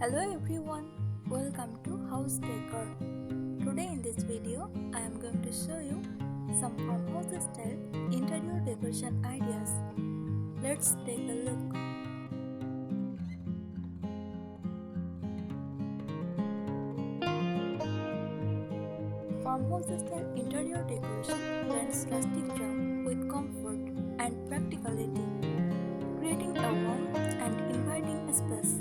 Hello everyone, welcome to House Decor. Today in this video, I am going to show you some farmhouse style interior decoration ideas. Let's take a look. Farmhouse style interior decoration blends rustic charm with comfort and practicality, creating a warm and inviting space.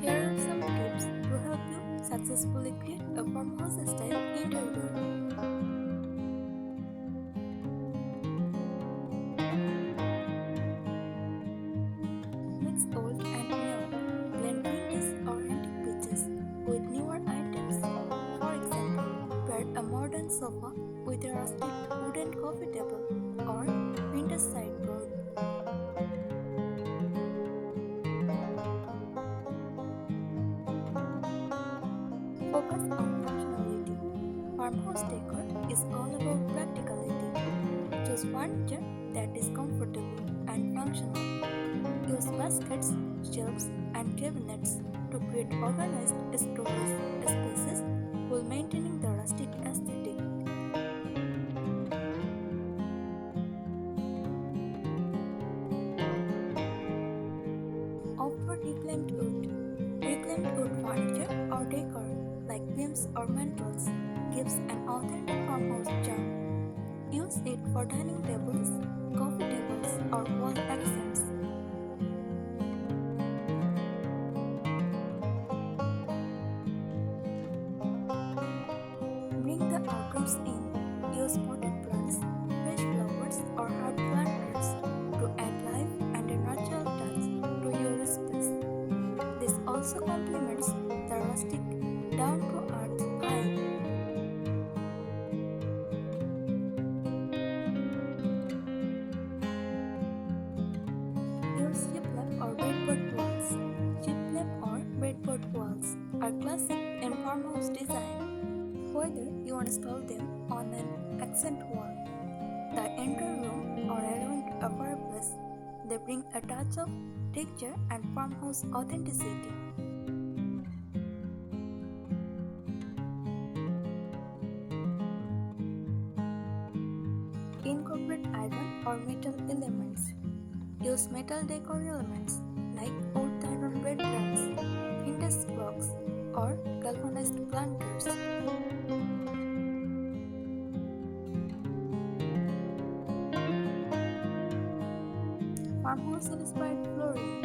Here are some tips to help you successfully create a farmhouse style interior. Mix old and new. Blend vintage or antique pieces with newer items. For example, pair a modern sofa with a rustic wooden coffee table or vintage sideboard. Focus on functionality. Farmhouse decor is all about practicality. Choose furniture that is comfortable and functional. Use baskets, shelves, and cabinets to create organized storage spaces while maintaining the rustic aesthetic. Opt for reclaimed wood. Reclaimed wood furniture or decor, like beams or mantels, gives an authentic farmhouse charm. Use it for dining tables, coffee tables, or wall accents. Bring the outdoors in. Use potted plants, fresh flowers, or herb planters to add life and a natural touch to your space. This also complements the rustic, down-to-earth vibe. Use shiplap or breadboard walls. Shiplap or breadboard walls are classic in farmhouse design. Whether you install them on an accent wall, the entry room, or around a fireplace, they bring a touch of texture and farmhouse authenticity. Incorporate iron or metal elements. Use metal decor elements like old iron breadcrumbs, vintage clocks, or galvanized planters. Farmhouse-inspired flooring.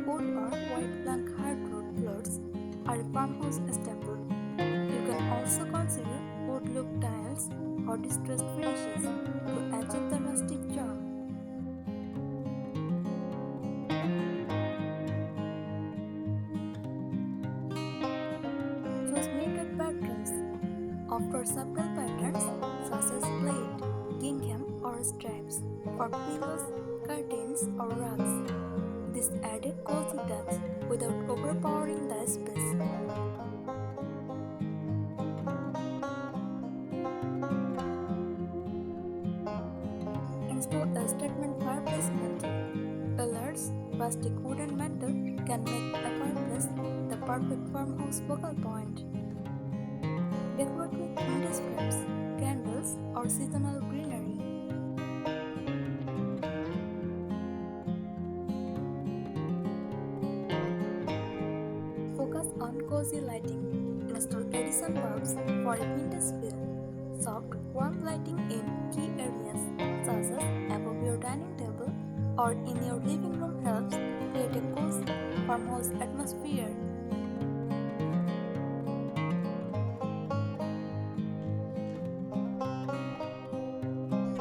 Wood or white plank hardwood floors are a farmhouse staple. You can also consider wood-look tiles or distressed finishes to achieve the rustic charm. Choose knitted patterns. Opt for subtle patterns such as plaid, gingham, or stripes for pillows, curtains, or rugs. This added cozy touch without overpowering the space. Install a statement fireplace mantle. A large, rustic wooden mantle can make a fireplace the perfect farmhouse focal point. Decorate with vintage frames, candles, or seasonal greenery. Focus on cozy lighting. Install Edison bulbs for a vintage feel. Soft, warm lighting in key areas such as above your dining table or in your living room helps create a cozy farmhouse atmosphere.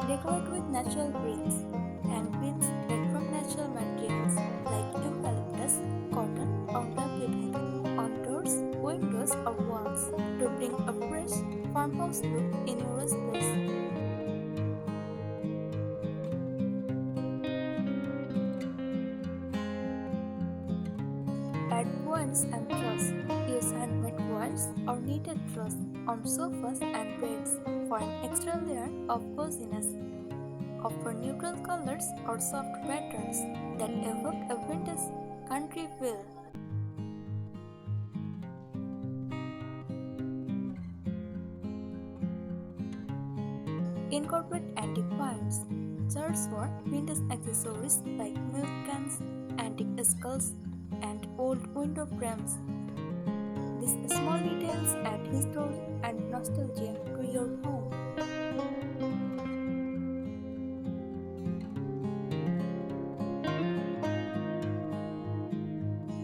Decorate with natural breeds. Hang pins made from natural materials like eucalyptus, cotton, or velvet on doors, windows, or walls to bring a fresh farmhouse look in your space. Add quoins and truss. Use handmade quoins or knitted truss on sofas and beds for an extra layer of coziness. offer neutral colors or soft patterns that evoke a vintage country feel. Incorporate antique finds. Search for vintage accessories like milk cans, antique skulls, and old window frames. These small details add history and nostalgia to your home.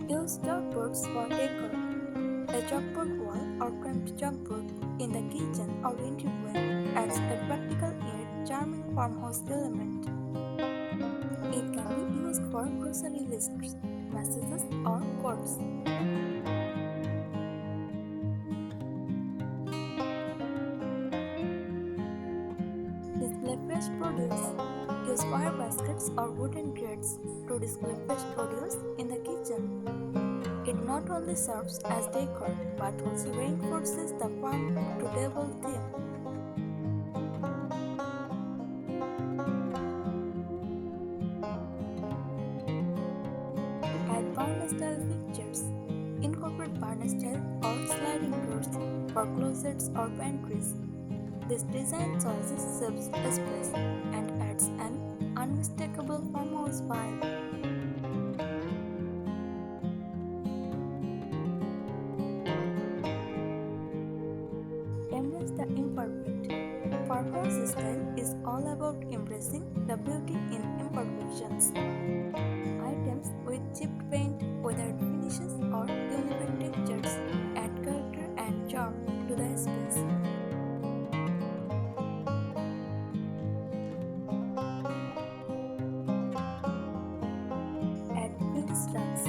Use chalkboards for decor. A chalkboard wall or cramped chalkboard in the kitchen or entryway adds a practical yet charming farmhouse element. It can be used for grocery lists, messages, or quotes. Display fresh produce. Use wire baskets or wooden crates to display fresh produce in the kitchen. It not only serves as decor but also reinforces the farm-to-table theme. Add barn-style features. Incorporate barn-style or sliding doors for closets or pantries. This design choice saves space and adds an unmistakable farmhouse vibe. Embrace the imperfect. Farmhouse style is all about embracing the beauty in imperfections. Items with chipped paint, weathered finishes, or uneven textures add character and charm to the space. Add vintage rugs.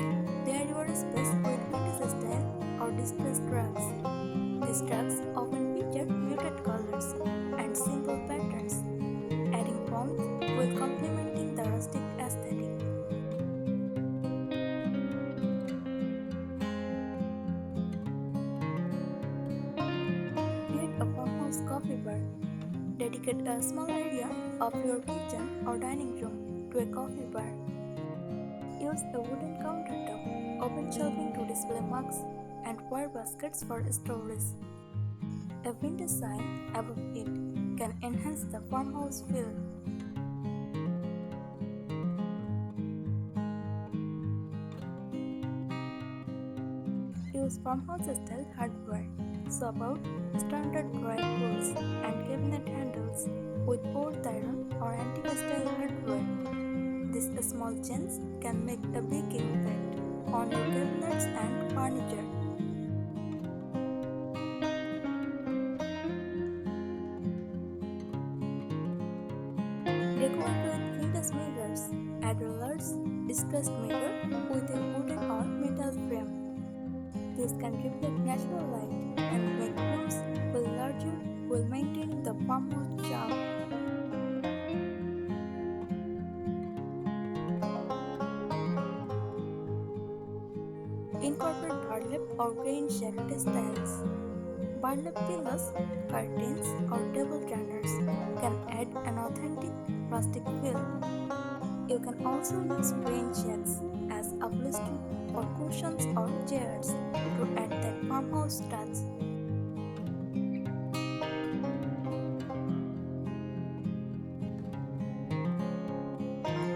Layer your space with vintage style or distressed rugs. These rugs often feature muted colors and simple patterns, adding warmth while complementing the rustic aesthetic. Create a farmhouse coffee bar. Dedicate a small area of your kitchen or dining room to a coffee bar. Use a wooden countertop, open shelving to display mugs, and wire baskets for storage. A vintage sign above it can enhance the farmhouse feel. Use farmhouse-style hardware. Swap out standard dry tools and cabinet handles with old iron or antique-style hardware. These small changes can make a big impact on your cabinets and furniture. Decorate with vintage mirrors. Add a large distressed mirror with a wooden or metal frame. This can reflect natural light and make rooms feel larger while maintaining the farmhouse charm. Incorporate burlap or grain shake textiles. Burlap pillows, curtains, or table turners can add an authentic rustic feel. You can also use grain shakes as upholstery for cushions or chairs to add that farmhouse touch.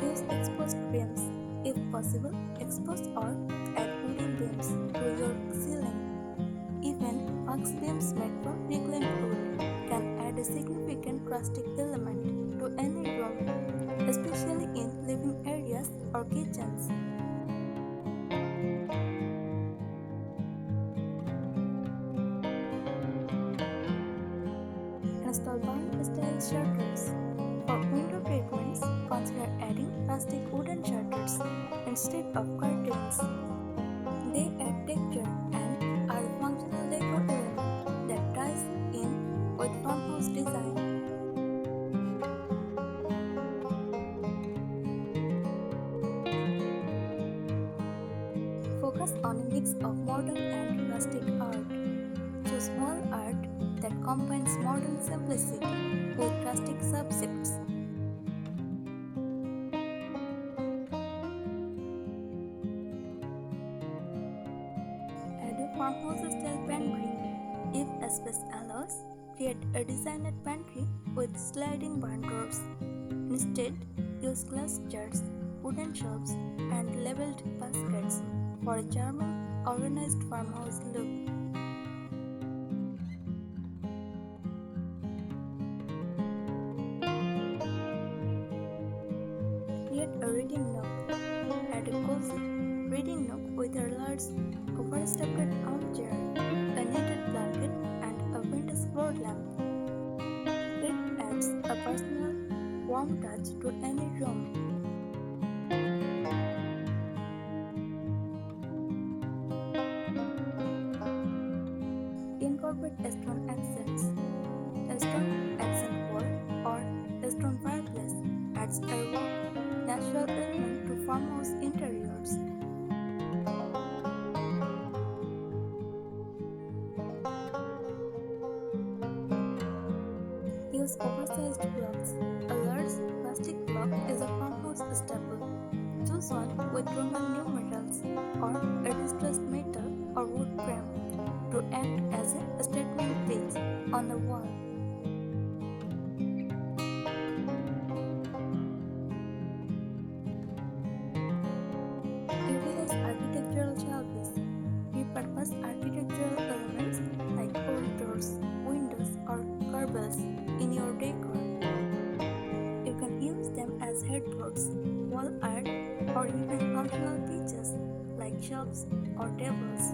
Use exposed beams. If possible, expose or add wooden beams to your ceiling. Even box beams made from reclaimed wood can add a significant rustic element to any room, especially in living areas or kitchens. Install barn-style shutters. For window treatments, consider adding rustic wooden shutters instead of curtains. They add texture and are a functional decor element that ties in with farmhouse design. Focus on a mix of modern and rustic art. Choose wall art that combines modern simplicity with rustic subjects. farmhouse-style pantry. If space allows, create a designed pantry with sliding barn doors. Instead, use glass jars, wooden shelves, and labeled baskets for a charming, organized farmhouse look. Create a reading nook. Add a cozy reading nook with a large, overstuffed armchair, a knitted blanket, and a vintage floor lamp. It adds a personal, warm touch to any room. Incorporate stone accents. A stone accent wall or a stone fireplace adds a raw, natural element to farmhouse interiors. Use oversized blocks. A large plastic block is a farmhouse staple. Choose one with Roman numerals or a distressed metal or wood frame to act as a statement piece on the wall. Utilize architectural shelves. Repurpose architectural elements like old doors, windows, or corbels in your decor. You can use them as headboards, wall art, or even functional pieces like shelves or tables.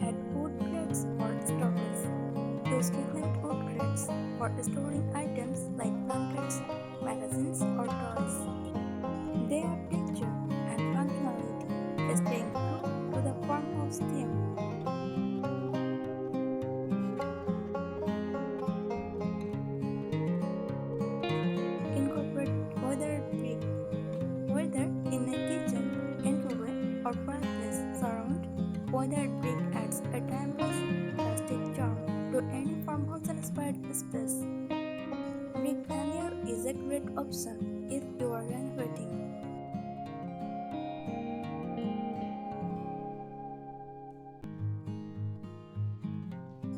Add wood crates for storage. Use reclaimed wood crates for storing items like blankets, magazines, or toys. They add texture and functionality, staying true to the farmhouse theme. Incorporate weathered brick. Whether in a kitchen, entryway, or fireplace surround, weathered brick adds a timeless, rustic charm to any farmhouse-inspired space. Brick veneer is a great option if you are renovating.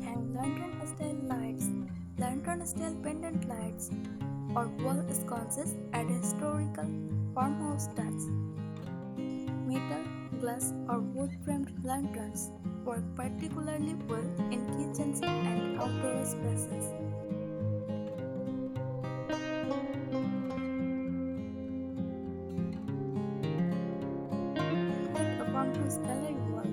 Hang lantern-style lights, lantern-style pendant lights, or wall sconces add a historical farmhouse touch. Metal, glass, or wood-framed lanterns work particularly well in kitchens and outdoor spaces. Create a farmhouse gallery wall.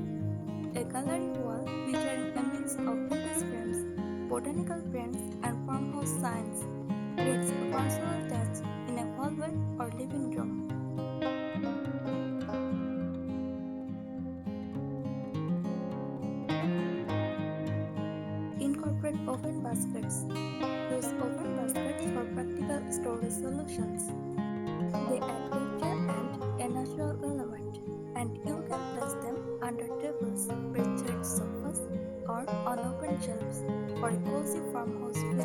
A gallery wall featuring a mix of vintage frames, botanical prints, and farmhouse signs creates a personal touch in a hallway or living room. Incorporate open baskets. Use open baskets for practical storage solutions. They add texture and a natural element, and you can place them under tables, bedside sofas, or on open shelves for a cozy farmhouse feel.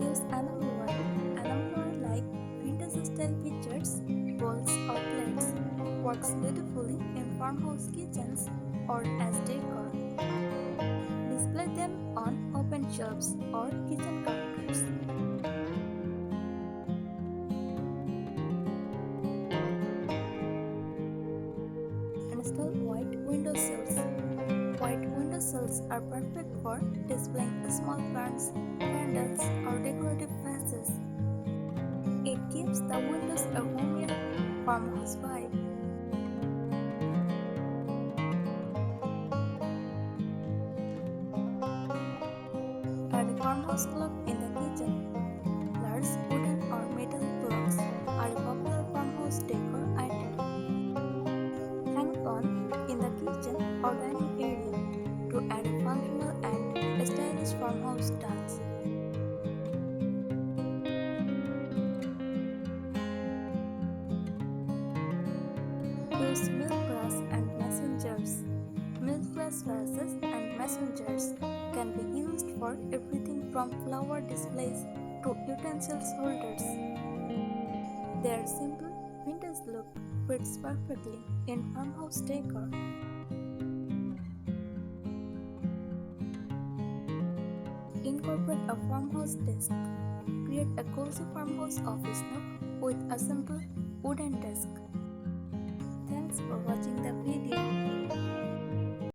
Use enamel like vintage-style pictures, bowls, or plates. Works beautifully in farmhouse kitchens or as decor. Display them on open shelves or kitchen counters. Install white windowsills. White windowsills are perfect for displaying small plants, candles, or decorative vases. It gives the windows a homey farmhouse vibe. Add a farmhouse clock in the kitchen. Large wooden or metal clocks are a popular farmhouse decor item. Hang on in the kitchen or dining area to add a functional and stylish farmhouse touch. Use milk glass and mason jars. Milk glass vases and mason jars decors can be used for everything from flower displays to utensils holders. Their simple, vintage look fits perfectly in farmhouse decor. Incorporate a farmhouse desk. Create a cozy farmhouse office nook with a simple wooden desk. Thanks for watching the video.